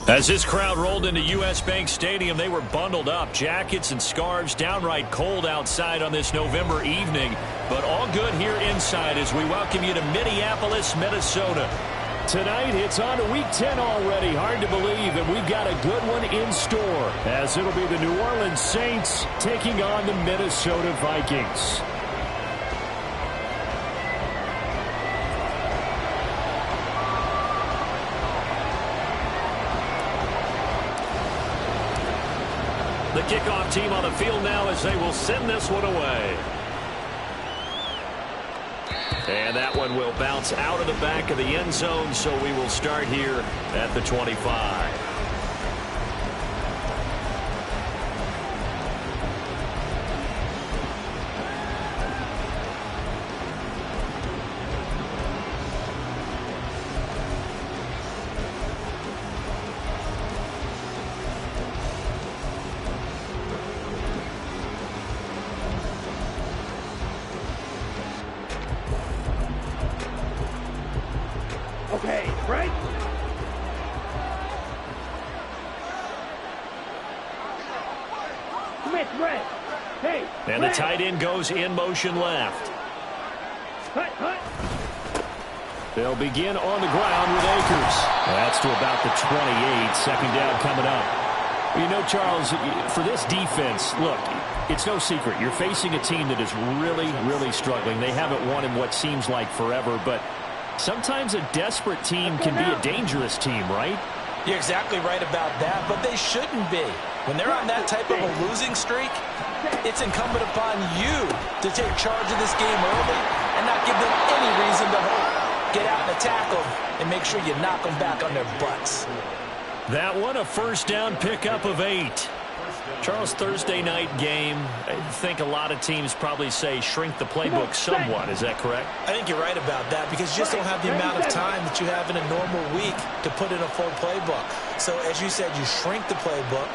As this crowd rolled into U.S. Bank Stadium, they were bundled up, jackets and scarves, downright cold outside on this November evening. But all good here inside as we welcome you to Minneapolis, Minnesota. Tonight, it's on to Week 10 already. Hard to believe, and we've got a good one in store, as it'll be the New Orleans Saints taking on the Minnesota Vikings. The kickoff team on the field now as they will send this one away. And that one will bounce out of the back of the end zone, so we will start here at the 25. Okay, right? Smith, red. Hey, and the tight end goes in motion left. Hut, hut. They'll begin on the ground with Akers. That's to about the 28. Second down coming up. You know, Charles, for this defense, look, it's no secret. You're facing a team that is really, really struggling. They haven't won in what seems like forever, but sometimes a desperate team can be a dangerous team, right? You're exactly right about that, but they shouldn't be. When they're on that type of a losing streak, it's incumbent upon you to take charge of this game early and not give them any reason to hope. Get out and attack them and make sure you knock them back on their butts. That one, a first down pickup of 8. Charles, Thursday night game, I think a lot of teams probably say shrink the playbook somewhat. Is that correct? I think you're right about that because you just don't have the amount of time that you have in a normal week to put in a full playbook. So as you said, you shrink the playbook,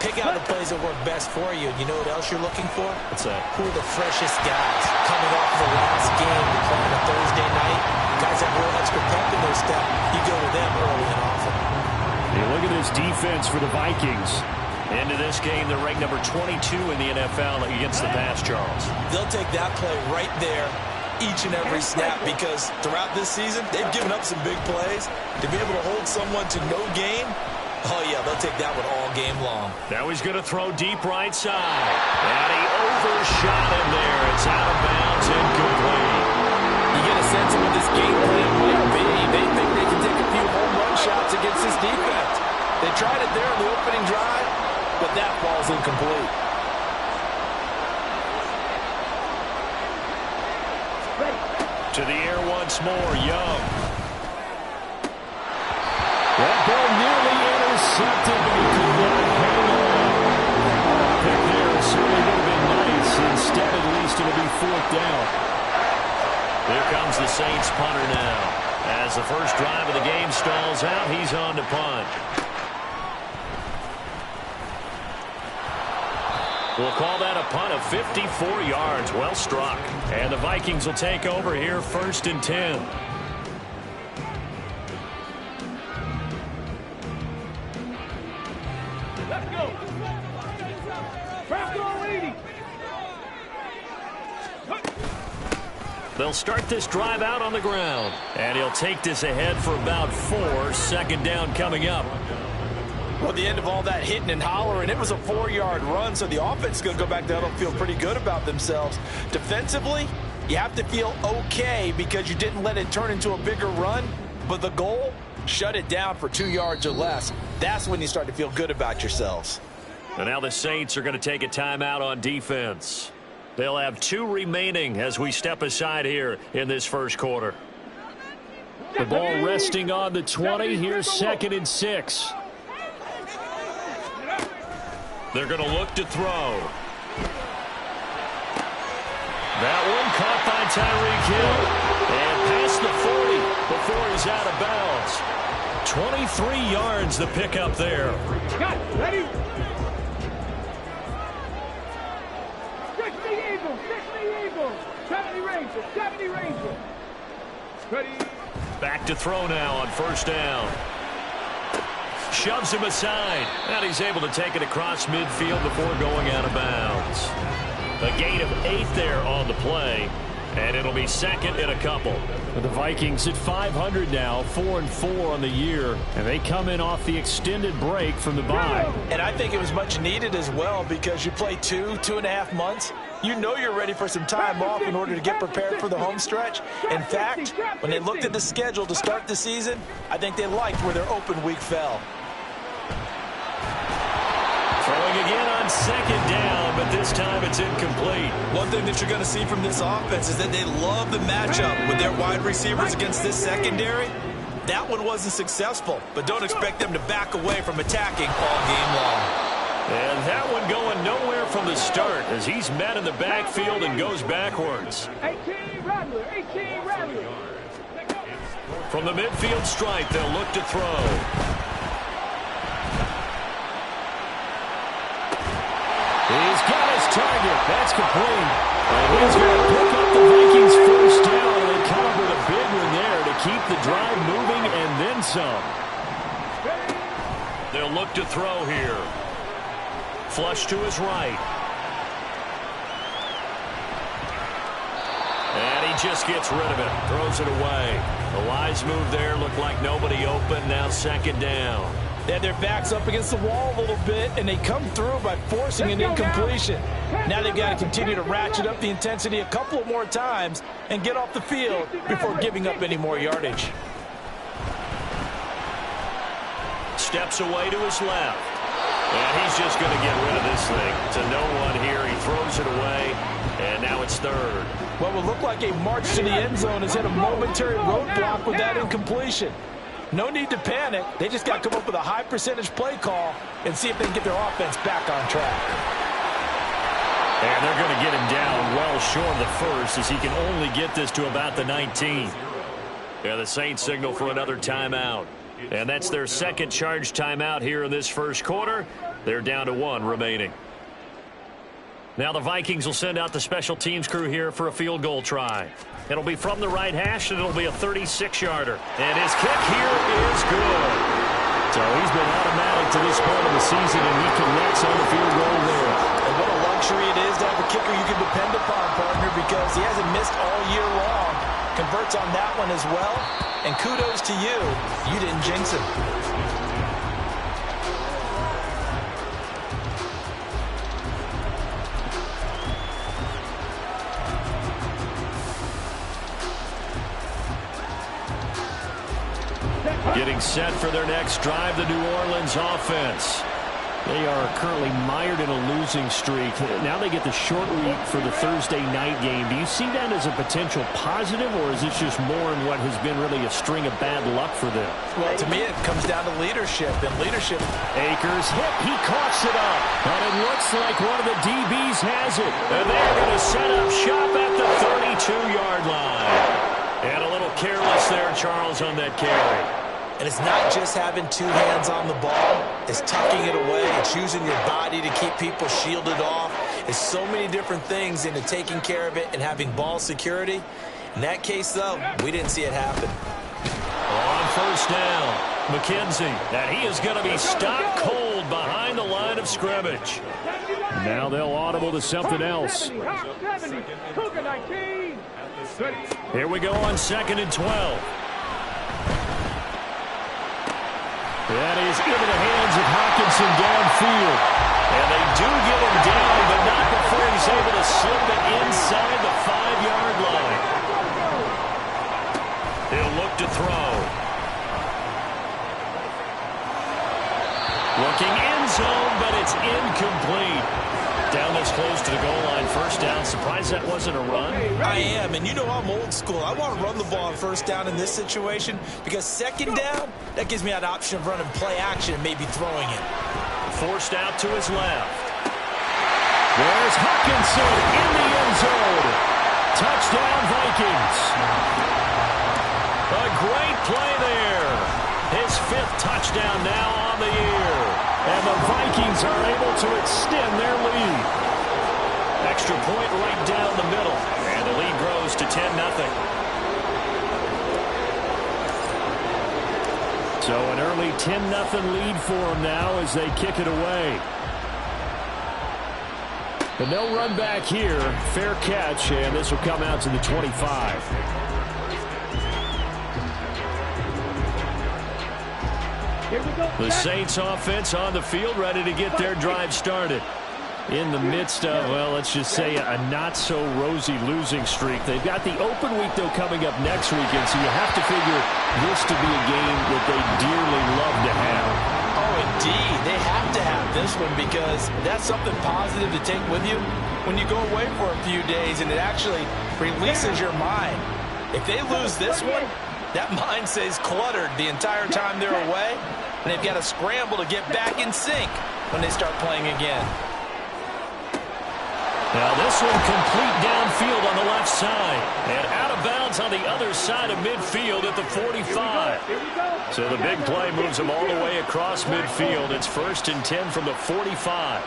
pick out the plays that work best for you. You know what else you're looking for? What's that? Who are the freshest guys coming off the last game to play on a Thursday night? Guys have a little extra pep in their step. You go to them early and often. Hey, look at this defense for the Vikings. Into this game, they're ranked number 22 in the NFL against the pass, Charles. They'll take that play right there each and every snap because throughout this season, they've given up some big plays. To be able to hold someone to no gain, oh, yeah, they'll take that one all game long. Now he's going to throw deep right side. And he overshot him there. It's out of bounds and complete. You get a sense of what this game plan might be. They think they can take a few home run shots against this defense. They tried it there in the opening drive, but that ball's incomplete. To the air once more, Young. That ball nearly intercepted, but he could not hang on. Pick there certainly would have been nice. Instead, at least it'll be fourth down. Here comes the Saints punter now. As the first drive of the game stalls out, he's on to punt. We'll call that a punt of 54 yards. Well struck. And the Vikings will take over here, 1st and 10. Let's go. Bronco 80. They'll start this drive out on the ground. And he'll take this ahead for about 4. 2nd down coming up. Well, at the end of all that hitting and hollering, it was a 4-yard run, so the offense is going to go back there and feel pretty good about themselves. Defensively, you have to feel okay because you didn't let it turn into a bigger run, but the goal, shut it down for 2 yards or less. That's when you start to feel good about yourselves. And now the Saints are going to take a timeout on defense. They'll have 2 remaining as we step aside here in this first quarter. The ball resting on the 20. Here's 2nd and 6. They're going to look to throw. That one caught by Tyreek Hill. And past the 40 before he's out of bounds. 23 yards the pickup there. Got it. Ready? 60 Eagles. 60 Eagles. 70 Rangers. 70 Rangers. Ready? Back to throw now on 1st down. shoves him aside. And he's able to take it across midfield before going out of bounds. A gain of 8 there on the play. And it'll be second in a couple. The Vikings at 500 now, 4-4 on the year. And they come in off the extended break from the bye. And I think it was much needed as well because you play 2.5 months. You know you're ready for some time off in order to get prepared for the home stretch. In fact, when they looked at the schedule to start the season, I think they liked where their open week fell. Throwing again on second down, but this time it's incomplete. One thing that you're going to see from this offense is that they love the matchup with their wide receivers against this secondary. That one wasn't successful, but don't expect them to back away from attacking all game long. And that one going nowhere from the start as he's met in the backfield and goes backwards. 18 Rattler, 18 Rattler. From the midfield stripe, they'll look to throw. He's got his target. That's complete. And he's going to pick up the Vikings first down. And they come up with a big one there to keep the drive moving and then some. They'll look to throw here. Flush to his right. And he just gets rid of it. Throws it away. The wise move there. Looked like nobody open. Now second down. They had their backs up against the wall a little bit, and they come through by forcing an incompletion. Now they've got to continue to ratchet up the intensity a couple more times and get off the field before giving up any more yardage. Steps away to his left. And he's just going to get rid of this thing. To no one here. He throws it away, and now it's third. What would look like a march to the end zone has hit a momentary roadblock with that incompletion. No need to panic. They just got to come up with a high percentage play call and see if they can get their offense back on track. And they're going to get him down well short of the first as he can only get this to about the 19. Yeah, the Saints signal for another timeout. And that's their second charge timeout here in this first quarter. They're down to 1 remaining. Now the Vikings will send out the special teams crew here for a field goal try. It'll be from the right hash, and it'll be a 36-yarder. And his kick here is good. So he's been automatic to this point of the season, and he connects on the field goal there. And what a luxury it is to have a kicker you can depend upon, partner, because he hasn't missed all year long. Converts on that one as well. And kudos to you. You didn't jinx him. Getting set for their next drive, the New Orleans offense. They are currently mired in a losing streak. Now they get the short week for the Thursday night game. Do you see that as a potential positive, or is this just more in what has been really a string of bad luck for them? Well, to me, it comes down to leadership. And leadership. Akers hit. He coughs it up. And it looks like one of the DBs has it. And they're going to set up shop at the 32-yard line. And a little careless there, Charles, on that carry. And it's not just having 2 hands on the ball. It's tucking it away. It's using your body to keep people shielded off. It's so many different things into taking care of it and having ball security. In that case, though, we didn't see it happen. On first down, McKenzie. And he is going to be stopped cold behind the line of scrimmage. Now they'll audible to something else. 70, 19. Here we go on 2nd and 12. That is into the hands of Hockenson downfield. And they do get him down, but not before he's able to slip it inside the 5-yard line. He'll look to throw. Looking end zone, but it's incomplete. Down this close to the goal line, first down. Surprised that wasn't a run. I am, and you know I'm old school. I want to run the ball on first down in this situation because second down, that gives me that option of running play action and maybe throwing it. Forced out to his left. There's Hockenson in the end zone. Touchdown, Vikings. A great play there. His 5th touchdown now on the year. And the Vikings are able to extend their lead. Extra point right down the middle. And the lead grows to 10-0. So an early 10-0 lead for them now as they kick it away. But no run back here. Fair catch, and this will come out to the 25. The Saints offense on the field, ready to get their drive started. In the midst of, well, let's just say a not-so-rosy losing streak. They've got the open week, though, coming up next weekend, so you have to figure this to be a game that they dearly love to have. Oh, indeed. They have to have this one because that's something positive to take with you when you go away for a few days, and it actually releases your mind. If they lose this one, that mind stays cluttered the entire time they're away, and they've got to scramble to get back in sync when they start playing again. Now this one complete downfield on the left side. And out of bounds on the other side of midfield at the 45. So the big play moves them all the way across midfield. It's 1st and 10 from the 45.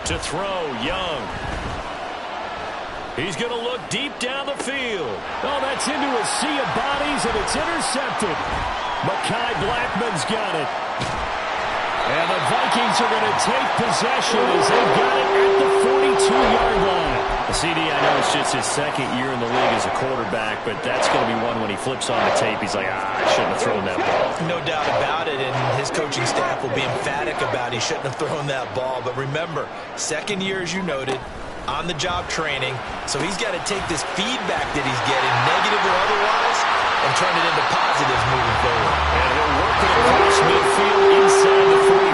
To throw, Young. He's going to look deep down the field. Oh, that's into a sea of bodies, and it's intercepted. Mekhi Blackmon's got it. And the Vikings are going to take possession as they've got it at the 42-yard line. CD, I know it's just his second year in the league as a quarterback, but that's going to be one when he flips on the tape. He's like, I shouldn't have thrown that ball. No doubt about it, and his coaching staff will be emphatic about he shouldn't have thrown that ball. But remember, second year, as you noted, on-the-job training, so he's got to take this feedback that he's getting, negative or otherwise, and turn it into positives moving forward. And he'll work it across midfield inside the 45.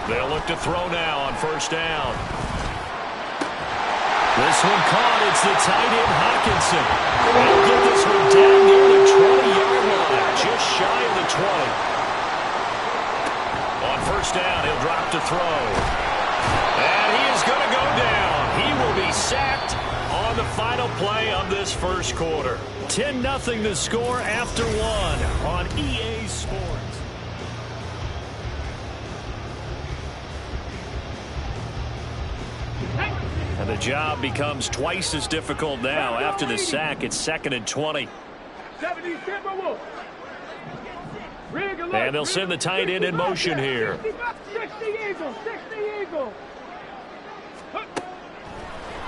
They'll look to throw now on 1st down. This one caught. It's the tight end Hockenson. They'll get this one down near the 20-yard line, just shy of the 20. On 1st down, he'll drop to throw. And he is going to go down. He will be sacked on the final play of this first quarter. 10-0 to score after one on EA Sports. And the job becomes twice as difficult now. After the sack, it's 2nd and 20. And they'll send the tight end in motion here. 60 Eagles, 60 Eagles.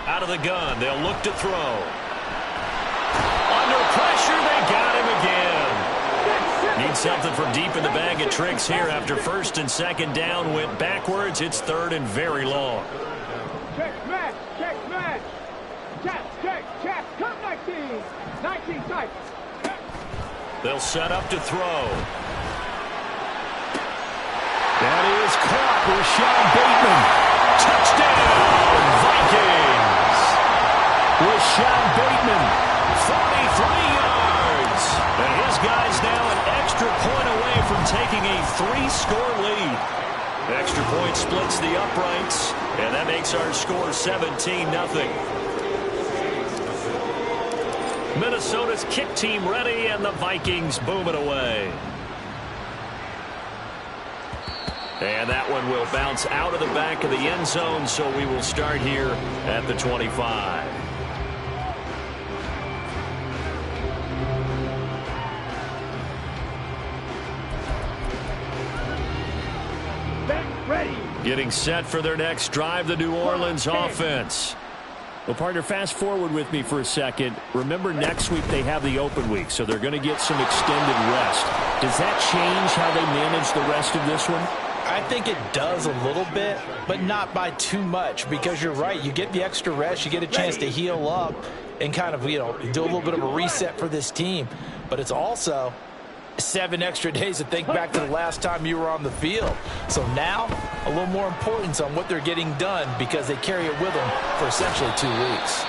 Out of the gun, they'll look to throw. Under pressure, they got him again. Need something from deep in the bag of tricks here after 1st and 2nd down went backwards. It's 3rd and very long. Check, smash, check, come 19 tight. They'll set up to throw. That is caught with Sean Bateman. Touchdown, Vikings. With Sean Bateman, 43 yards. And his guys now an extra point away from taking a 3-score lead. Extra point splits the uprights, and that makes our score 17-0. Minnesota's kick team ready, and the Vikings boom it away. And that one will bounce out of the back of the end zone, so we will start here at the 25. Ready. Getting set for their next drive, the New Orleans offense. Well, partner, fast forward with me for a second. Remember, next week they have the open week, so they're going to get some extended rest. Does that change how they manage the rest of this one? I think it does a little bit, but not by too much, because you're right. You get the extra rest. You get a chance to heal up and kind of, do a little bit of a reset for this team. But it's also 7 extra days to think back to the last time you were on the field. So now, a little more importance on what they're getting done because they carry it with them for essentially 2 weeks.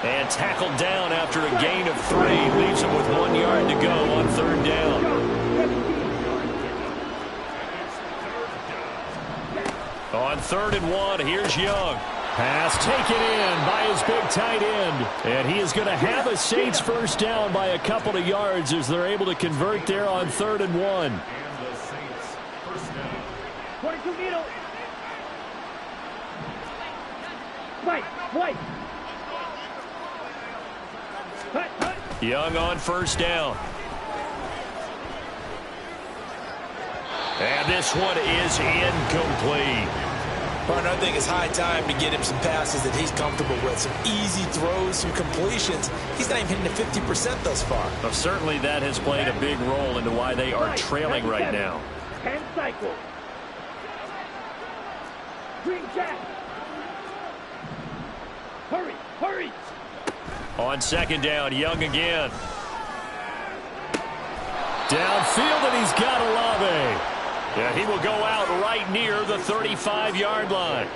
And tackled down after a gain of 3. Leaves them with 1 yard to go on 3rd down. On 3rd and 1, here's Young. Pass taken in by his big tight end. And he is going to have a Saints first down by a couple of yards as they're able to convert there on 3rd and 1. 22 Needle. White, white. Young on first down. And this one is incomplete. Partner, I think it's high time to get him some passes that he's comfortable with. Some easy throws, some completions. He's not even hitting the 50% thus far. Well, certainly that has played a big role into why they are trailing right now. 10 cycles. Green Jack. Hurry, hurry. On second down, Young again. Downfield, and he's got Olave. Yeah, he will go out right near the 35-yard line.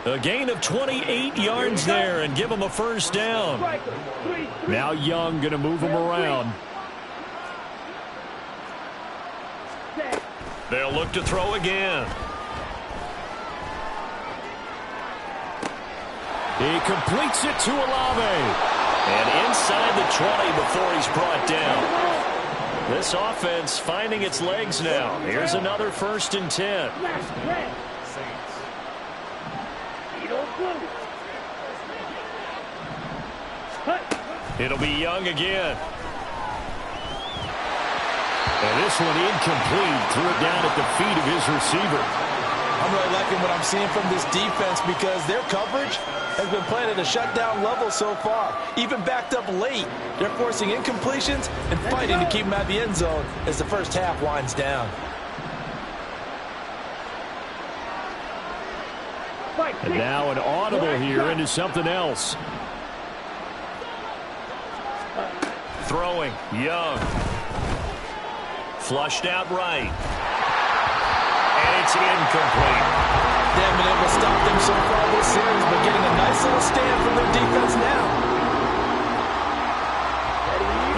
A gain of 28 yards there and give him a first down. Now Young going to move him around. They'll look to throw again. He completes it to Olave. And inside the 20 before he's brought down. This offense finding its legs now. Here's another 1st and 10. It'll be Young again. And this one incomplete. Threw it down at the feet of his receiver. I'm really liking what I'm seeing from this defense because their coverage has been playing at a shutdown level so far. Even backed up late, they're forcing incompletions and fighting to keep them out of the end zone as the first half winds down. And now an audible here into something else. Throwing, Young. Flushed out right. And it's incomplete. They haven't been able to stop them so far this series, but getting a nice little stand from their defense now.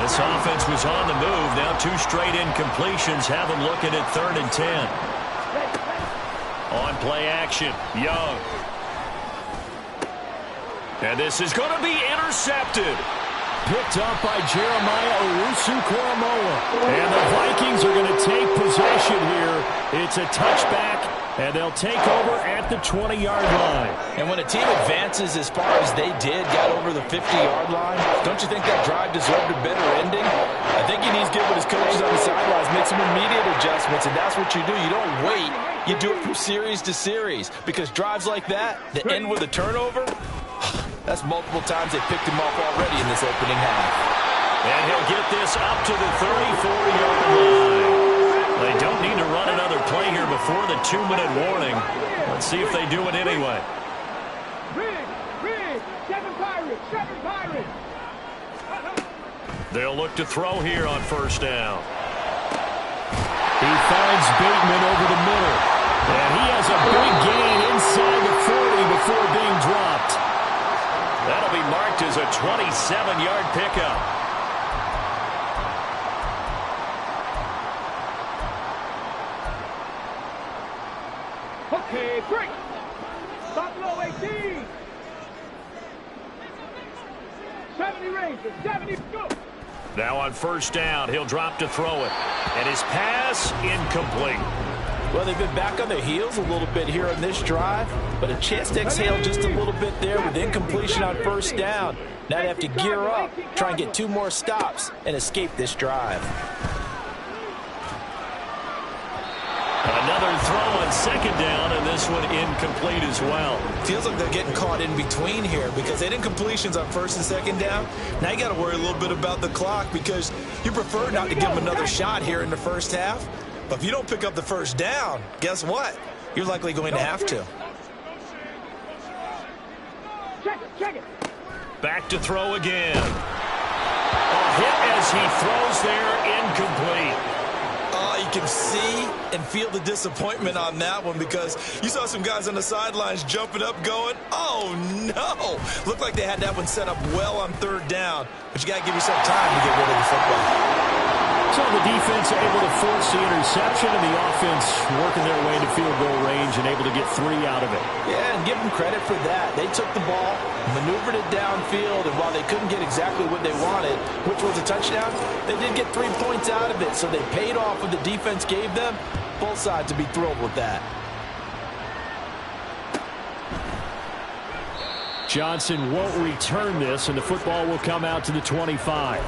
This offense was on the move. Now 2 straight incompletions have them looking at 3rd and 10. On play action, Young. And this is going to be intercepted. Picked up by Jeremiah Owusu-Koramoah. And the Vikings are going to take possession here. It's a touchback, and they'll take over at the 20-yard line. And when a team advances as far as they did, got over the 50-yard line, don't you think that drive deserved a better ending? I think he needs to get with his coaches on the sidelines, make some immediate adjustments, and that's what you do. You don't wait. You do it from series to series, because drives like that end with a turnover, that's multiple times they picked him off already in this opening half. And he'll get this up to the 34-yard line. They don't need to run another play here before the 2-minute warning. Let's see if they do it anyway. Rig, 7 Pirates, 7 Pirates. They'll look to throw here on first down. He finds Bateman over the middle. And he has a big gain inside the 40 before being dropped. That'll be marked as a 27-yard pickup. Okay, break. Buffalo 18. 70 Rangers, 70, go. Now on first down, he'll drop to throw it. And his pass incomplete. Well, they've been back on their heels a little bit here on this drive, but a chance to exhale just a little bit there with incompletion on first down. Now they have to gear up, try and get 2 more stops, and escape this drive. Another throw on second down, and this one incomplete as well. Feels like they're getting caught in between here because they did incompletions on first and second down. Now you got to worry a little bit about the clock because you prefer not to give them another shot here in the first half. But if you don't pick up the first down, guess what? You're likely going to have to. Check it. Back to throw again. A hit as he throws there, incomplete. You can see and feel the disappointment on that one because you saw some guys on the sidelines jumping up going, oh no. Looked like they had that one set up well on third down, but you got to give yourself time to get rid of the football. So the defense able to force the interception, and the offense working their way to field goal range and able to get 3 out of it. Yeah, and give them credit for that. They took the ball, maneuvered it downfield, and while they couldn't get exactly what they wanted, which was a touchdown, they did get 3 points out of it, so they paid off what the defense gave them. Both sides to be thrilled with that. Johnson won't return this, and the football will come out to the 25.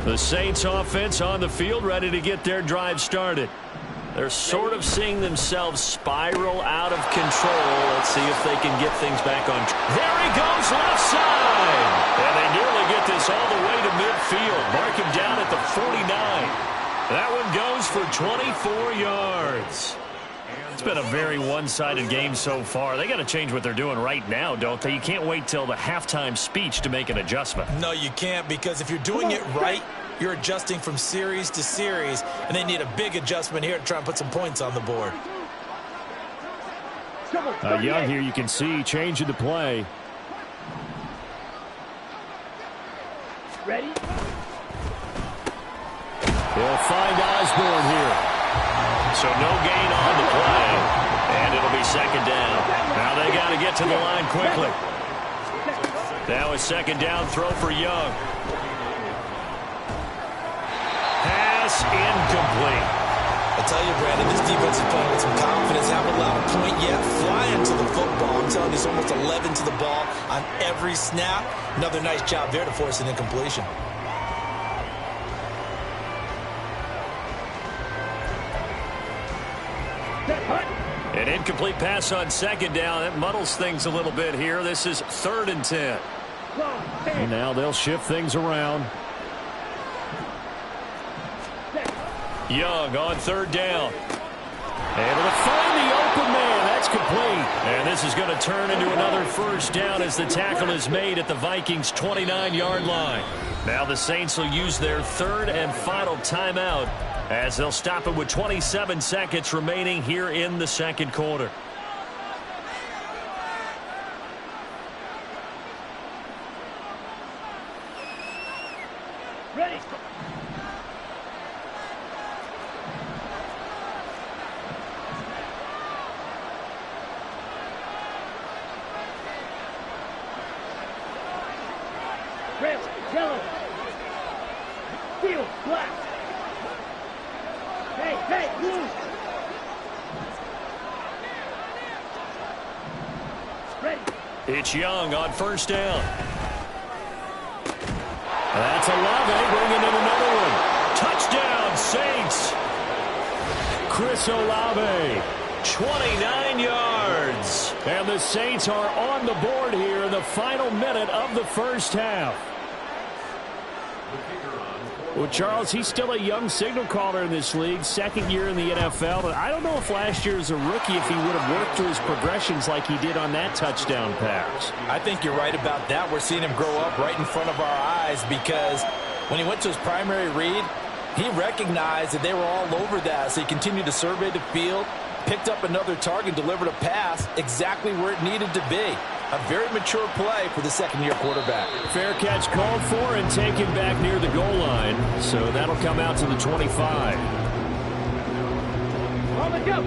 The Saints offense on the field, ready to get their drive started. They're sort of seeing themselves spiral out of control. Let's see if they can get things back on track. There he goes, left side. And they nearly get this all the way to midfield. Mark him down at the 49. That one goes for 24 yards. It's been a very one-sided game so far. They got to change what they're doing right now, don't they? You can't wait till the halftime speech to make an adjustment. No, you can't, because if you're doing it right, you're adjusting from series to series, and they need a big adjustment here to try and put some points on the board. Young here, you can see changing the play. Ready? He'll find Osborne here. So no gain on the play, and it'll be second down. Now they got to get to the line quickly. Now a second down throw for Young. Pass incomplete. I tell you, Brandon, this defense is playing with some confidence. Haven't allowed a point yet. Flying to the football. I'm telling you, it's almost 11 to the ball on every snap. Another nice job there to force an incompletion. An incomplete pass on second down. That muddles things a little bit here. This is 3rd and 10. And now they'll shift things around. Young on 3rd down. Able to find the open man. That's complete. And this is going to turn into another first down as the tackle is made at the Vikings' 29-yard line. Now the Saints will use their 3rd and final timeout, as they'll stop it with 27 seconds remaining here in the second quarter. Ready? Red, yellow, steel, black. Hey, blue. Ready. It's Young on 1st down. That's Olave bringing in another one. Touchdown, Saints. Chris Olave. 29 yards. And the Saints are on the board here in the final minute of the first half. Well, Charles, he's still a young signal caller in this league, 2nd year in the NFL. But I don't know if last year as a rookie, if he would have worked through his progressions like he did on that touchdown pass. I think you're right about that. We're seeing him grow up right in front of our eyes, because when he went to his primary read, he recognized that they were all over that. So he continued to survey the field, picked up another target, delivered a pass exactly where it needed to be. A very mature play for the 2nd-year quarterback. Fair catch called for and taken back near the goal line. So that'll come out to the 25. On the go.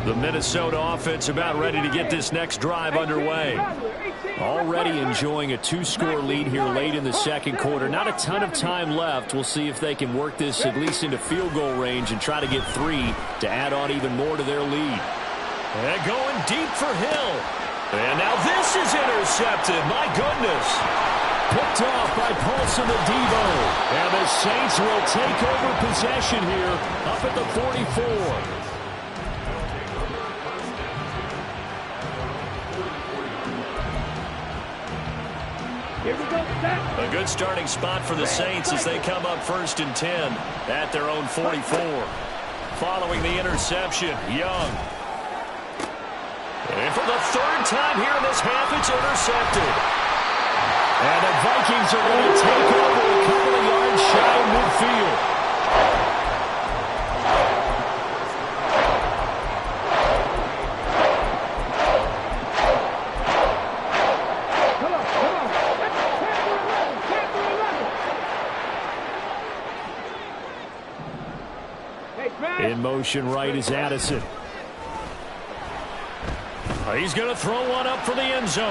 The Minnesota offense about ready to get this next drive underway. Already enjoying a 2-score lead here late in the second quarter. Not a ton of time left. We'll see if they can work this at least into field goal range and try to get 3 to add on even more to their lead. And going deep for Hill. And now this is intercepted. My goodness. Picked off by Paulson Adebo. And the Saints will take over possession here up at the 44. Here we go, set. A good starting spot for the Saints as they come up 1st and 10 at their own 44. Following the interception, Young. And for the 3rd time here in this half, it's intercepted. And the Vikings are going to take over a couple of yards shy of midfield. In motion right is Addison. He's going to throw one up for the end zone.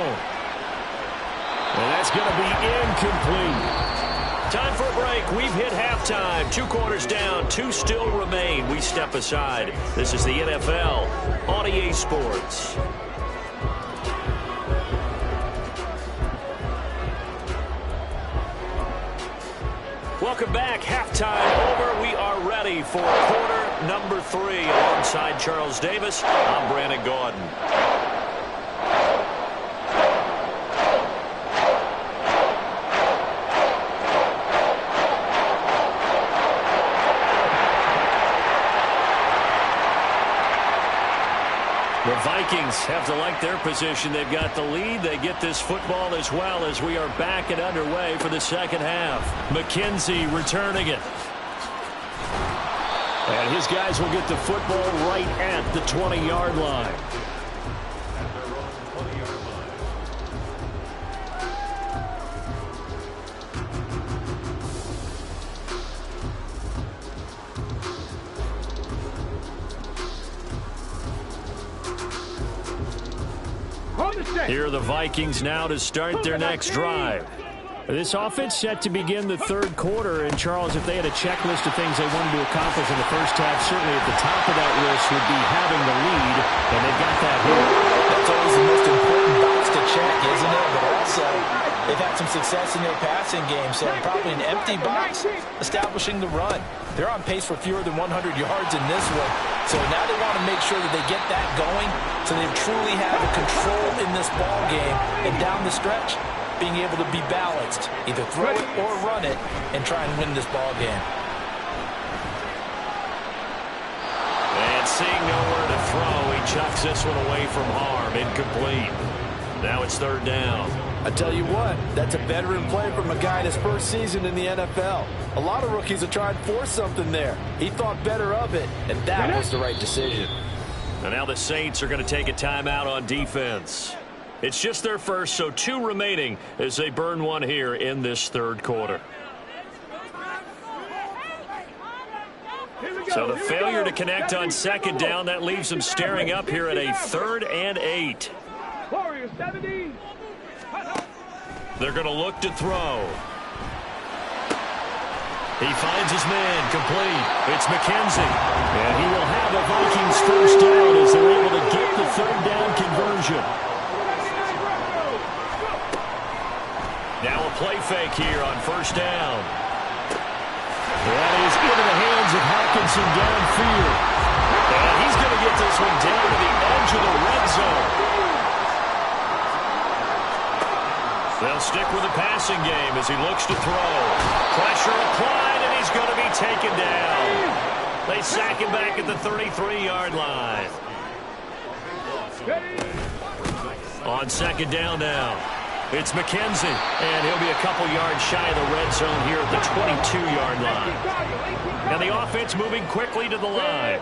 And that's going to be incomplete. Time for a break. We've hit halftime. 2 quarters down. 2 still remain. We step aside. This is the NFL on EA Sports. Welcome back. Halftime over. We are ready for quarter number 3. Alongside Charles Davis, I'm Brandon Gaudin. The Vikings have to like their position. They've got the lead. They get this football as well as we are back and underway for the second half. McKenzie returning it. And his guys will get the football right at the 20-yard line. Here are the Vikings now to start their next drive. This offense set to begin the third quarter. And, Charles, if they had a checklist of things they wanted to accomplish in the first half, certainly at the top of that list would be having the lead, and they've got that here. That's always the most important box to check, isn't it? But also, they've had some success in their passing game, so probably an empty box establishing the run. They're on pace for fewer than 100 yards in this one, so now they want to make sure that they get that going so they truly have a control in this ball game, and down the stretch, being able to be balanced, either throw it or run it, and try and win this ball game. And seeing nowhere to throw, he chucks this one away from harm. Incomplete. Now it's third down. I tell you what, that's a veteran play from a guy in his first season in the NFL. A lot of rookies are trying to force something there. He thought better of it, and that was the right decision. And now the Saints are going to take a timeout on defense. It's just their first, so 2 remaining as they burn one here in this third quarter. So the failure to connect on second down, that leaves them staring up here at a 3rd and 8. They're going to look to throw. He finds his man, complete. It's McKenzie. And he will have a Vikings first down as they're able to get the 3rd down conversion. Now a play fake here on first down. That is into the hands of Hockenson downfield. And he's going to get this one down to the edge of the red zone. They'll stick with the passing game as he looks to throw. Pressure applied, and he's going to be taken down. They sack him back at the 33-yard line. On second down now, it's McKenzie, and he'll be a couple yards shy of the red zone here at the 22-yard line. And the offense moving quickly to the line.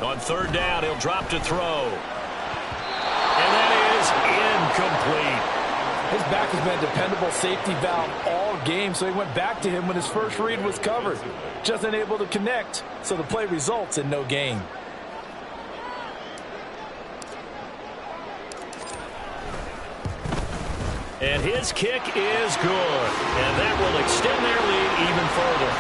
On third down, he'll drop to throw. And that is incomplete. His back has been a dependable safety valve all game, so he went back to him when his first read was covered. Just unable to connect, so the play results in no gain. And his kick is good. And that will extend their lead even further.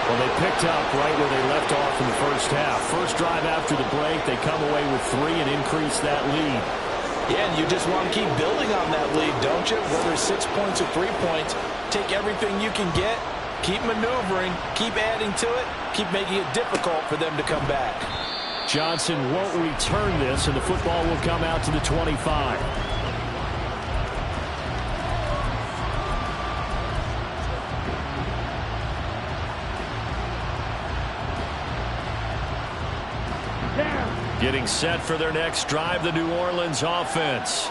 Well, they picked up right where they left off in the first half. First drive after the break, they come away with 3 and increase that lead. Yeah, and you just want to keep building on that lead, don't you? Whether it's 6 points or 3 points, take everything you can get, keep maneuvering, keep adding to it, keep making it difficult for them to come back. Johnson won't return this, and the football will come out to the 25. Getting set for their next drive, the New Orleans offense.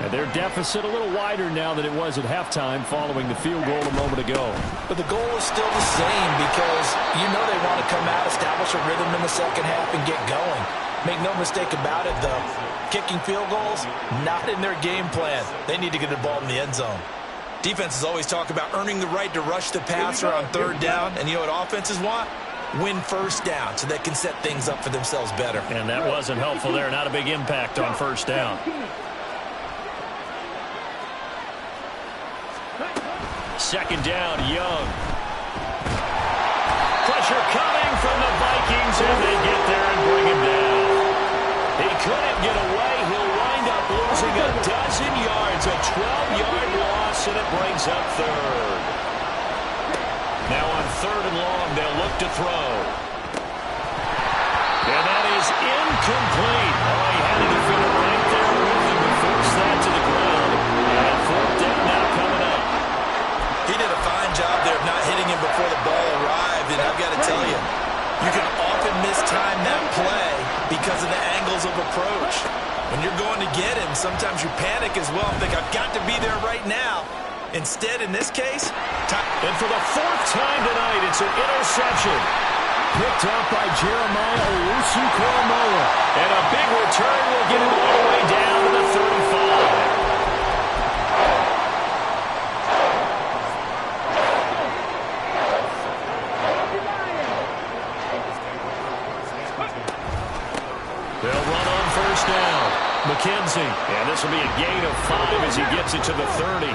And their deficit a little wider now than it was at halftime following the field goal a moment ago. But the goal is still the same because you know they want to come out, establish a rhythm in the second half, and get going. Make no mistake about it, though. Kicking field goals, not in their game plan. They need to get the ball in the end zone. Defenses always talk about earning the right to rush the passer on third down. And you know what offenses want? Win first down so they can set things up for themselves better. And that wasn't helpful there. Not a big impact on first down. Second down, Young. Pressure coming from the Vikings, and they get there and bring him down. He couldn't get away. He'll wind up losing a dozen yards, a 12-yard loss, and it brings up third. Now on third and long, they'll look to throw. And that is incomplete. Oh, he had a defender right there with him to force that to the ground. And fourth down now coming up. He did a fine job there of not hitting him before the ball arrived, and I've got to tell you, you can often mistime that play because of the angles of approach. When you're going to get him, sometimes you panic as well and think, I've got to be there right now. Instead, in this case, and for the fourth time tonight, it's an interception. Picked up by Jeremiah Owusu-Koramoah. And a big return will get him all the way down to the 35. They'll run on first down. McKenzie. And this will be a gain of 5 as he gets it to the 30.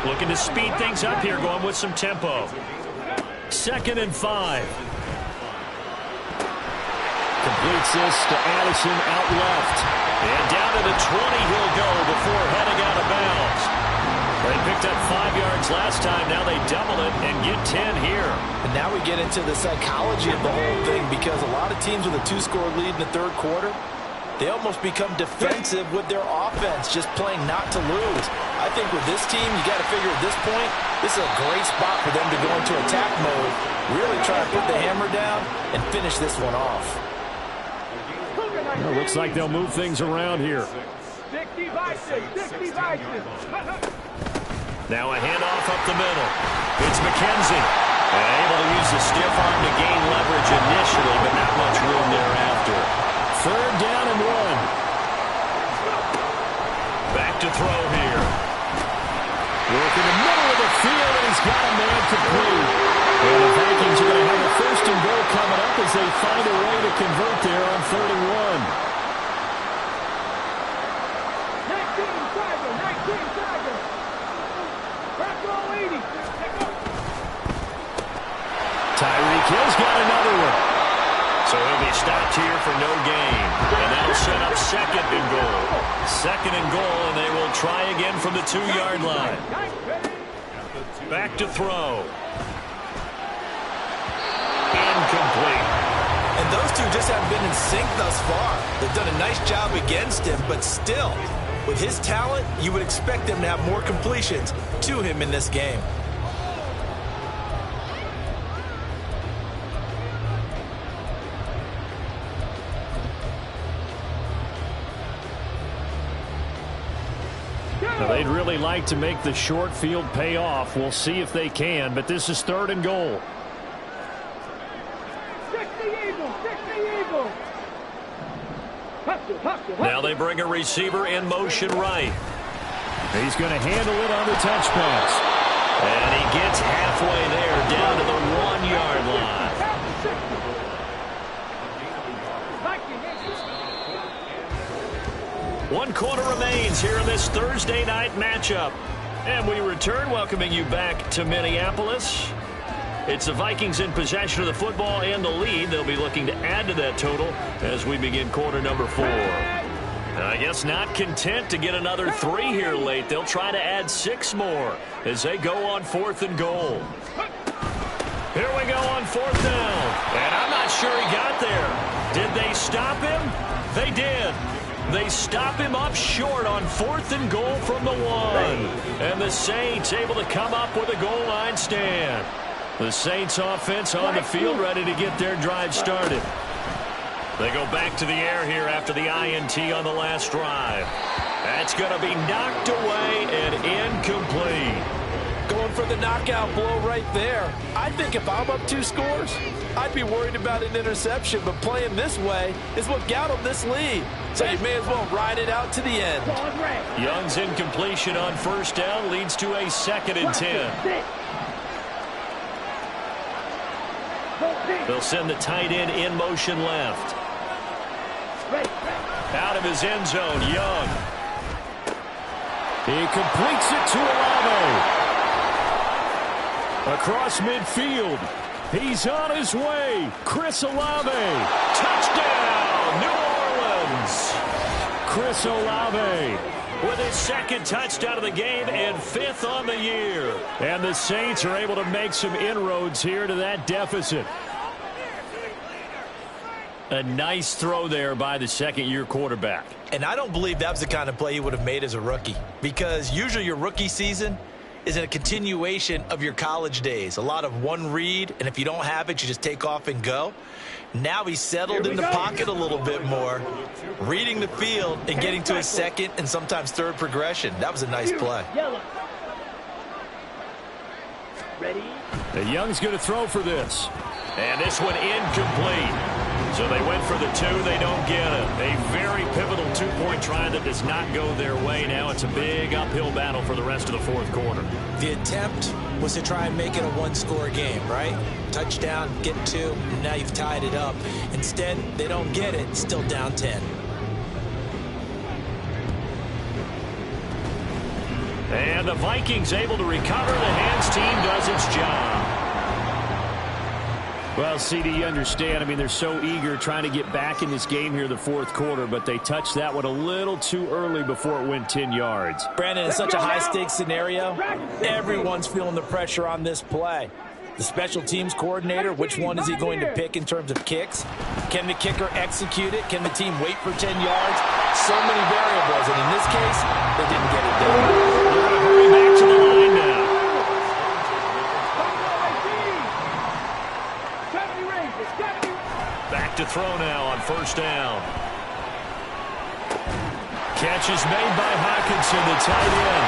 Looking to speed things up here, going with some tempo. 2nd and 5. Completes this to Addison out left. And down to the 20 he'll go before heading out of bounds. They picked up 5 yards last time. Now they double it and get 10 here. And now we get into the psychology of the whole thing, because a lot of teams with a 2-score lead in the third quarter, they almost become defensive with their offense, just playing not to lose. I think with this team, you got to figure at this point, this is a great spot for them to go into attack mode, really try to put the hammer down and finish this one off. Well, looks like they'll move things around here. 60 Vikings, 60 Vikings. Now a handoff up the middle. It's McKenzie. Able to use the stiff arm to gain leverage initially, but not much room thereafter. Third down and 1. Back to throw here. Work in the middle of the field, and he's got a man complete. And the Vikings are going to have a first and goal coming up as they find a way to convert there on 3rd and 1. 19 Tigers. Back row 80. Tyreek Hill's got another one. So he'll be stopped here for no gain. And that'll set up 2nd and goal. 2nd and goal, and they will try again from the 2-yard line. Back to throw. Incomplete. And those two just haven't been in sync thus far. They've done a nice job against him, but still, with his talent, you would expect them to have more completions to him in this game. Now, they'd really like to make the short field pay off. We'll see if they can, but this is 3rd and goal. 60 Eagles, 60 Eagles. Now they bring a receiver in motion right. He's going to handle it on the touch pass. And he gets halfway there, down to the 1-yard line. 1 quarter remains here in this Thursday night matchup. And we return, welcoming you back to Minneapolis. It's the Vikings in possession of the football and the lead. They'll be looking to add to that total as we begin quarter number 4. I guess not content to get another 3 here late. They'll try to add 6 more as they go on 4th and goal. Here we go on 4th down. And I'm not sure he got there. Did they stop him? They did. They stop him up short on 4th and goal from the 1. And the Saints able to come up with a goal line stand. The Saints offense on the field, ready to get their drive started. They go back to the air here after the INT on the last drive. That's going to be knocked away and incomplete. Going for the knockout blow right there. I think if I'm up 2 scores, I'd be worried about an interception, but playing this way is what got him this lead. So you may as well ride it out to the end. Young's incompletion on first down leads to a 2nd and 10. They'll send the tight end in motion left. Out of his end zone, Young. He completes it to Olave. Across midfield. He's on his way. Chris Olave. Touchdown, New Orleans. Chris Olave with his 2nd touchdown of the game and 5th on the year. And the Saints are able to make some inroads here to that deficit. A nice throw there by the 2nd-year quarterback. And I don't believe that was the kind of play he would have made as a rookie, because usually your rookie season is in a continuation of your college days. A lot of one read, and if you don't have it, you just take off and go. Now he's settled in the pocket a little bit more, reading the field and getting to his 2nd and sometimes 3rd progression. That was a nice play. Ready? The Young's going to throw for this. And this one incomplete. So they went for the 2. They don't get it. A very pivotal 2-point try that does not go their way. Now it's a big uphill battle for the rest of the 4th quarter. The attempt was to try and make it a 1-score game, right? Touchdown, get 2, and now you've tied it up. Instead, they don't get it, still down 10. And the Vikings able to recover. The hands team does its job. Well, CD, you understand. I mean, they're so eager trying to get back in this game here in the 4th quarter, but they touched that one a little too early before it went 10 yards. Brandon, in such a high-stakes scenario, everyone's feeling the pressure on this play. The special teams coordinator, which one is he going to pick in terms of kicks? Can the kicker execute it? Can the team wait for 10 yards? So many variables, and in this case, they didn't get it done. They're going to hurry back to the line now. Back to throw now on first down. Catch is made by Hockenson, the tight end.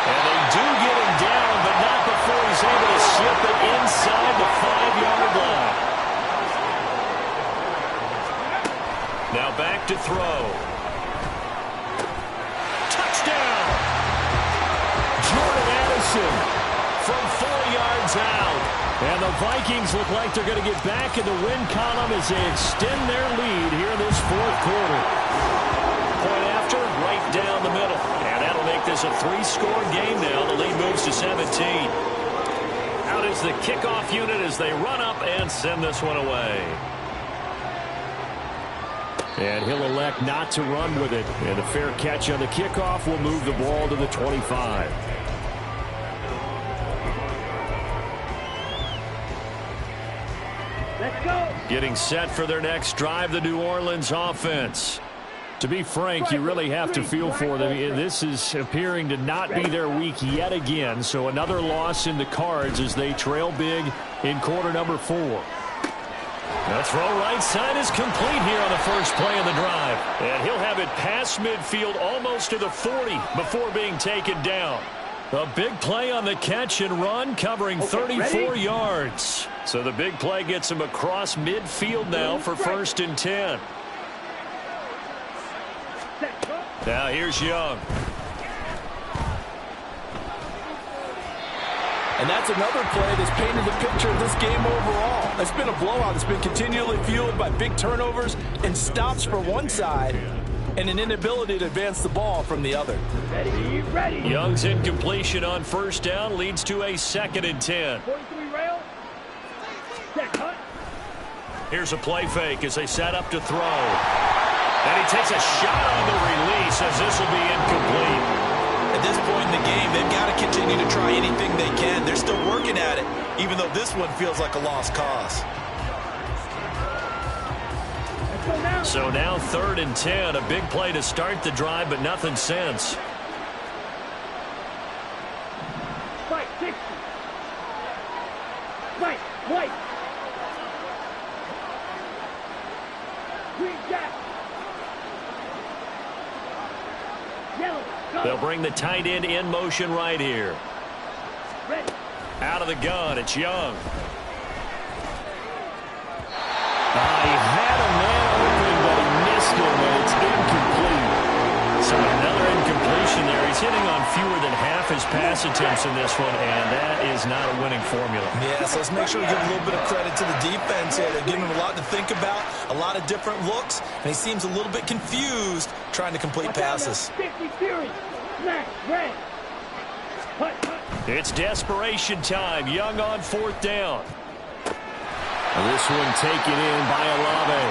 And they do get him down, but not before he's able to slip it inside the 5-yard line. Now back to throw. Touchdown! Jordan Addison From 4 yards out. And the Vikings look like they're going to get back in the win column as they extend their lead here in this 4th quarter. Point after, right down the middle. And that'll make this a 3-score game now. The lead moves to 17. Out is the kickoff unit as they run up and send this one away. And he'll elect not to run with it. And a fair catch on the kickoff will move the ball to the 25. Let's go. Getting set for their next drive, the New Orleans offense. To be frank, you really have to feel for them. This is appearing to not be their week yet again. So another loss in the cards as they trail big in quarter number 4. The throw right side is complete here on the first play of the drive. And he'll have it past midfield almost to the 40 before being taken down. A big play on the catch and run, covering 34 yards. So the big play gets him across midfield now for 1st and 10. Now here's Young. And that's another play that's painted the picture of this game overall. It's been a blowout. It's been continually fueled by big turnovers and stops for one side and an inability to advance the ball from the other. Ready, ready. Young's incompletion on first down leads to a 2nd and 10. 43 rail. Set, cut. Here's a play fake as they set up to throw. And he takes a shot on the release as this will be incomplete. At this point in the game, they've got to continue to try anything they can. They're still working at it, even though this one feels like a lost cause. Let's go now. So now 3rd and 10, a big play to start the drive, but nothing since. Fight, 60. Fight, white. Green jack. Yellow, go. They'll bring the tight end in motion right here. Ready. Out of the gun, it's Young. He had a man open, but he missed him, and it's incomplete. So another incompletion there. He's hitting on fewer than half his pass attempts in this one, and that is not a winning formula. Yeah, so let's make sure we give a little bit of credit to the defense here. They're giving him a lot to think about, a lot of different looks, and he seems a little bit confused trying to complete passes. It's desperation time. Young on 4th down. This one taken in by Olave.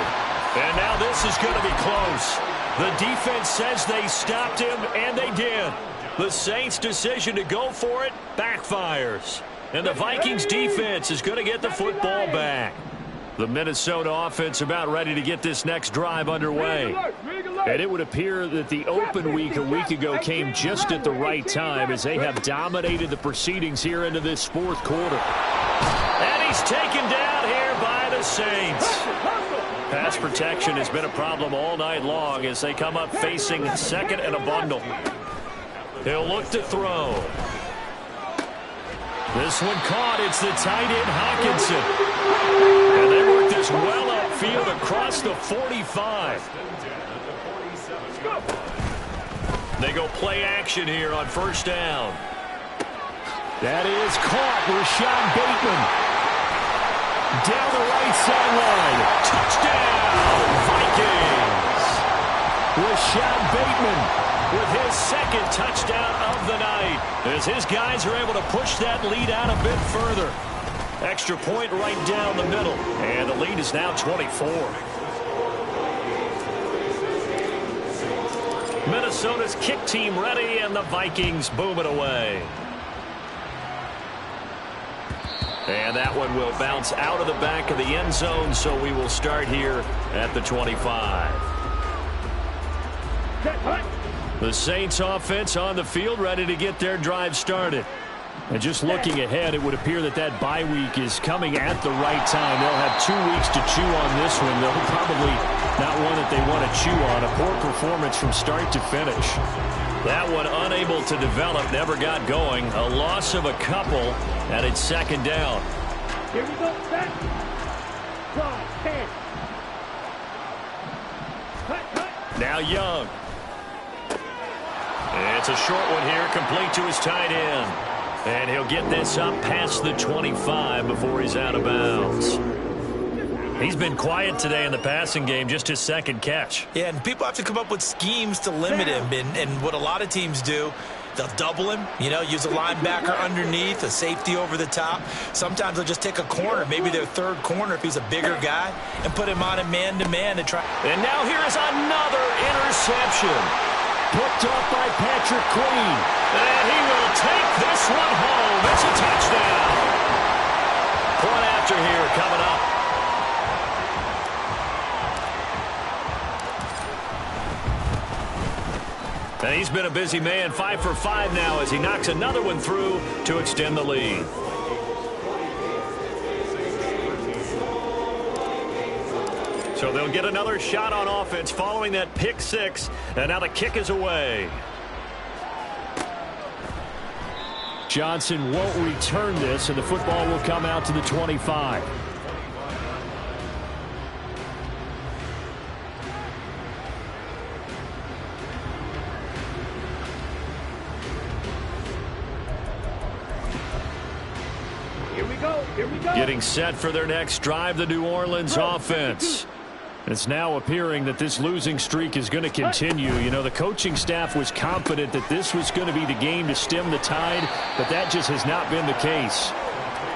And now this is going to be close. The defense says they stopped him, and they did. The Saints' decision to go for it backfires. And the Vikings defense is going to get the football back. The Minnesota offense about ready to get this next drive underway. And it would appear that the open week a week ago came just at the right time as they have dominated the proceedings here into this 4th quarter. And he's taken down here by the Saints. Pass protection has been a problem all night long as they come up facing 2nd and a bundle. He'll look to throw. This one caught. It's the tight end Hockenson. And they work this well upfield across the 45. They go play action here on 1st down. That is caught. Rashad Bateman down the right sideline. Touchdown, Vikings. Rashad Bateman with his 2nd touchdown of the night as his guys are able to push that lead out a bit further. Extra point right down the middle, and the lead is now 24. Minnesota's kick team ready, and the Vikings boom it away. And that one will bounce out of the back of the end zone, so we will start here at the 25. The Saints offense on the field ready to get their drive started. And just looking ahead, it would appear that that bye week is coming at the right time. They'll have 2 weeks to chew on this one. They'll probably not one that they want to chew on. A poor performance from start to finish. That one unable to develop, never got going. A loss of a couple, and it's 2nd down. Here we go, set. Drive, 10. Cut. Now Young. It's a short one here, complete to his tight end. And he'll get this up past the 25 before he's out of bounds. He's been quiet today in the passing game, just his 2nd catch. Yeah, and people have to come up with schemes to limit him. And what a lot of teams do, they'll double him, use a linebacker underneath, a safety over the top. Sometimes they'll just take a corner, maybe their 3rd corner if he's a bigger guy, and put him on a man-to-man to try. And now here is another interception. Picked off by Patrick Queen. And he will take this one home. It's a touchdown. Point after here coming up. And he's been a busy man, 5 for 5 now as he knocks another one through to extend the lead. So they'll get another shot on offense following that pick 6, and now the kick is away. Johnson won't return this, and the football will come out to the 25. Here we go. Getting set for their next drive, the New Orleans offense. It's now appearing that this losing streak is going to continue. The coaching staff was confident that this was going to be the game to stem the tide, but that just has not been the case.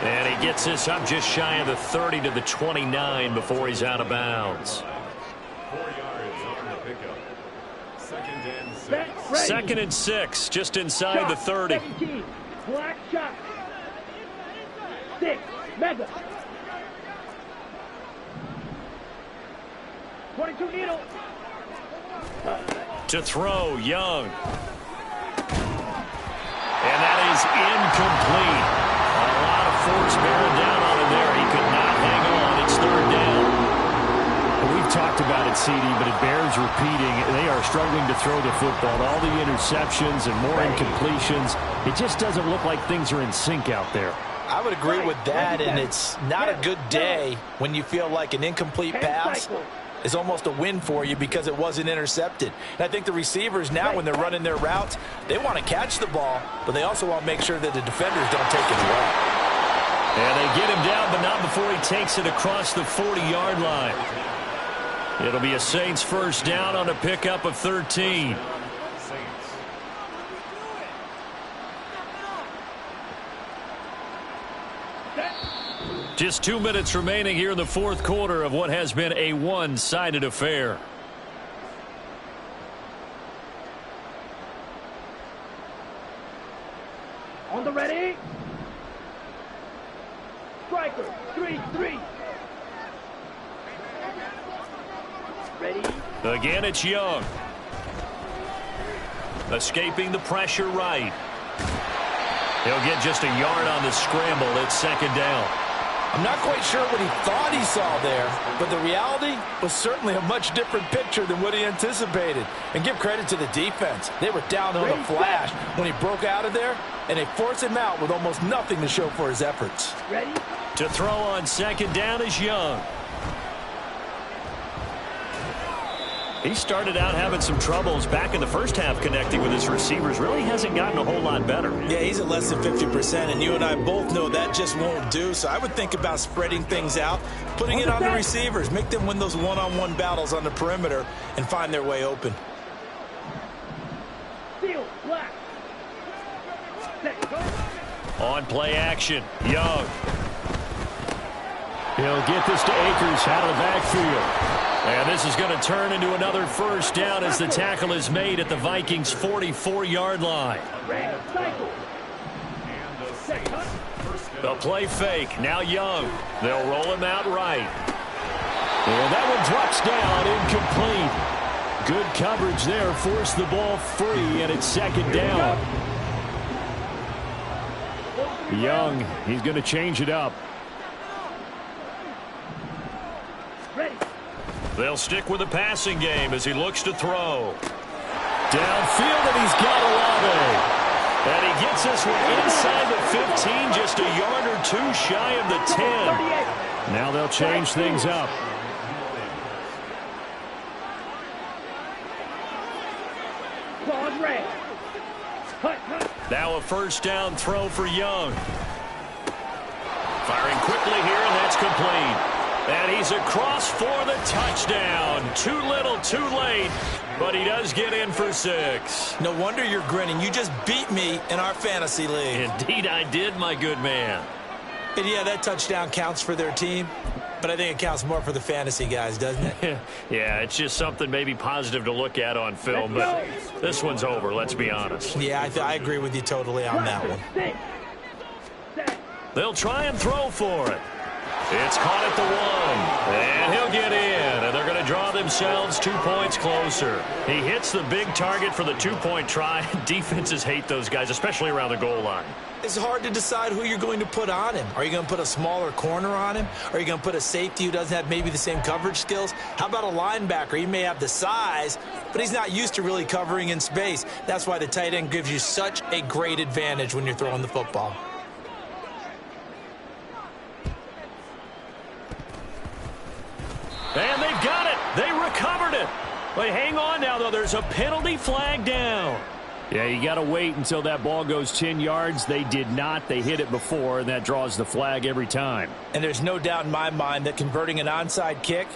And he gets this up just shy of the 30 to the 29 before he's out of bounds. 4 yards on the pickup. 2nd and 6, just inside the 30. 17. Black shot. 6. Mega. 22 needle. To throw, Young. And that is incomplete. A lot of force bearing down on him there. He could not hang on. It's 3rd down. We've talked about it, CD, but it bears repeating. They are struggling to throw the football. All the interceptions and more incompletions. It just doesn't look like things are in sync out there. I would agree with that, and it's not a good day when you feel like an incomplete pass is almost a win for you because it wasn't intercepted. And I think the receivers now, when they're running their routes, they want to catch the ball, but they also want to make sure that the defenders don't take it away. And they get him down, but not before he takes it across the 40-yard line. It'll be a Saints first down on a pickup of 13. Just 2 minutes remaining here in the fourth quarter of what has been a one-sided affair. On the ready. Striker, 3-3. Ready. Again, it's Young. Escaping the pressure right. He'll get just a yard on the scramble. It's second down. I'm not quite sure what he thought he saw there, but the reality was certainly a much different picture than what he anticipated. And give credit to the defense. They were down on a flash when he broke out of there, and they forced him out with almost nothing to show for his efforts. Ready? To throw on second down is Young. He started out having some troubles back in the first half connecting with his receivers. Really hasn't gotten a whole lot better. Yeah, he's at less than 50%, and you and I both know that just won't do. So I would think about spreading things out, putting it on the receivers, make them win those one-on-one battles on the perimeter and find their way open. Seal, black. Set, go. On play action, Young. He'll get this to Akers out of the backfield. And this is going to turn into another first down as the tackle is made at the Vikings' 44-yard line. The play fake. Now Young. They'll roll him out right. And that one drops down, incomplete. Good coverage there. Forced the ball free, and it's second down. Young, he's going to change it up. They'll stick with the passing game as he looks to throw. Downfield, and he's got Olave. And he gets this one inside the 15, just a yard or two shy of the 10. Now they'll change things up. Now a first down throw for Young. Firing quickly here, and that's complete. And he's across for the touchdown. Too little, too late, but he does get in for 6. No wonder you're grinning. You just beat me in our fantasy league. Indeed I did, my good man. And yeah, that touchdown counts for their team, but I think it counts more for the fantasy guys, doesn't it? Yeah, it's just something maybe positive to look at on film, but this one's over, let's be honest. Yeah, I agree with you totally on that one. They'll try and throw for it. It's caught at the 1, and he'll get in, and they're going to draw themselves 2 points closer. He hits the big target for the 2-point try. Defenses hate those guys, especially around the goal line. It's hard to decide who you're going to put on him. Are you going to put a smaller corner on him? Are you going to put a safety who doesn't have maybe the same coverage skills? How about a linebacker? He may have the size, but he's not used to really covering in space. That's why the tight end gives you such a great advantage when you're throwing the football. And they've got it. They recovered it. But hang on now, though. There's a penalty flag down. Yeah, you got to wait until that ball goes 10 yards. They did not. They hit it before, and that draws the flag every time. And there's no doubt in my mind that converting an onside kick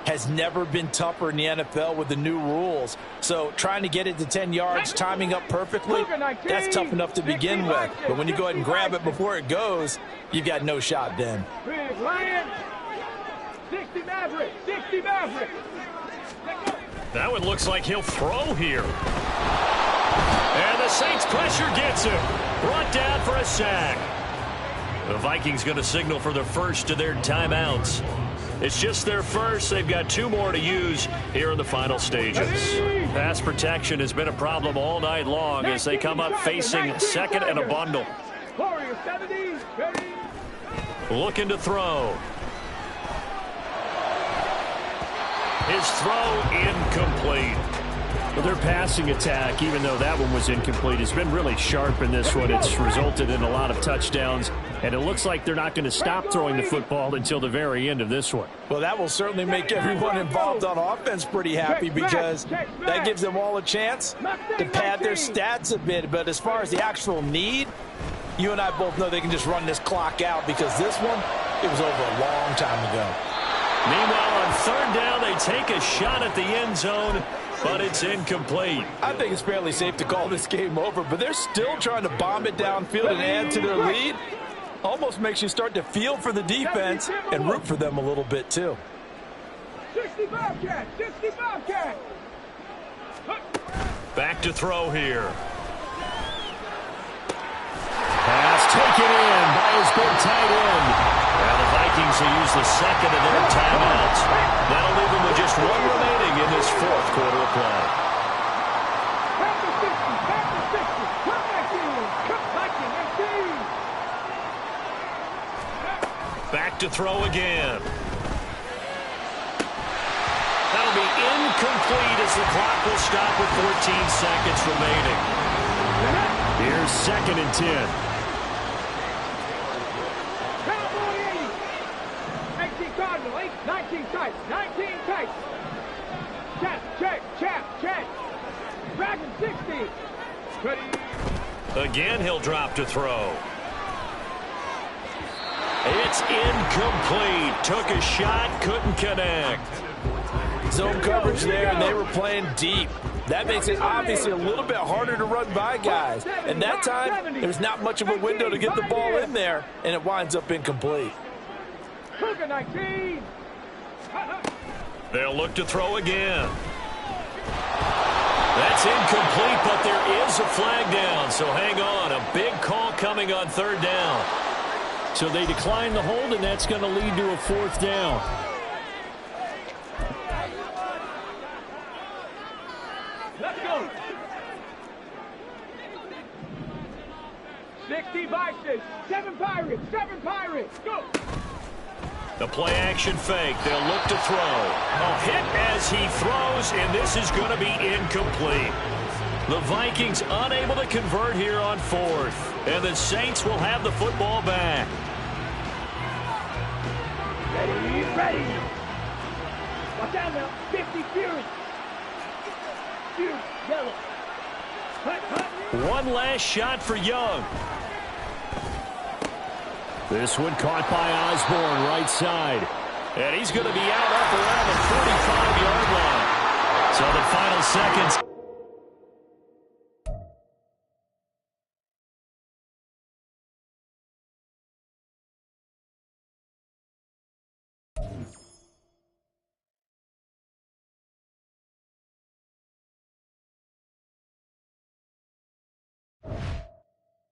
has never been tougher in the NFL with the new rules. So trying to get it to 10 yards, timing up perfectly, that's tough enough to begin with. But when you go ahead and grab it before it goes, you've got no shot then. 60 Maverick! 60 Maverick! That one looks like he'll throw here. And the Saints pressure gets him. Brought down for a sack. The Vikings going to signal for the first of their timeouts. It's just their first. They've got 2 more to use here in the final stages. Pass protection has been a problem all night long as they come up facing second and a bundle. Looking to throw. His throw incomplete. Well, their passing attack, even though that one was incomplete, has been really sharp in this one. It's resulted in a lot of touchdowns, and it looks like they're not going to stop throwing the football until the very end of this one. Well, that will certainly make everyone involved on offense pretty happy because that gives them all a chance to pad their stats a bit. But as far as the actual need, you and I both know they can just run this clock out because this one, it was over a long time ago. Meanwhile, on third down, they take a shot at the end zone, but it's incomplete. I think it's fairly safe to call this game over, but they're still trying to bomb it downfield and add to their lead. Almost makes you start to feel for the defense and root for them a little bit too. 60 Bobcat, 60 Bobcat. Back to throw here. Pass taken in by his big tight end. Now the Vikings will use the second of their timeouts. That'll leave them with just one remaining in this fourth quarter of play. Back to 60, back to 60. Come back in, come back in, Back to throw again. That'll be incomplete as the clock will stop with 14 seconds remaining. Here's 2nd and 10. Cowboy 80. 18 Cardinal, 19 tight, 19 tight. Check. Dragon 60. Ready. Again, he'll drop to throw. It's incomplete. Took a shot, couldn't connect. Zone coverage there, and they were playing deep. That makes it obviously a little bit harder to run by guys. And that time, there's not much of a window to get the ball in there, and it winds up incomplete. Cougar 19. They'll look to throw again. That's incomplete, but there is a flag down, so hang on. A big call coming on third down. So they decline the hold, and that's going to lead to a 4th down. Let's go. 60 Vices, 7 Pirates, go. The play action fake. They'll look to throw. A hit as he throws, and this is going to be incomplete. The Vikings unable to convert here on 4th, and the Saints will have the football back. Ready. Watch out now. 50 Fury. Yellow. One last shot for Young. This one caught by Osborne, right side. And he's going to be out up around the 45-yard line. So the final seconds.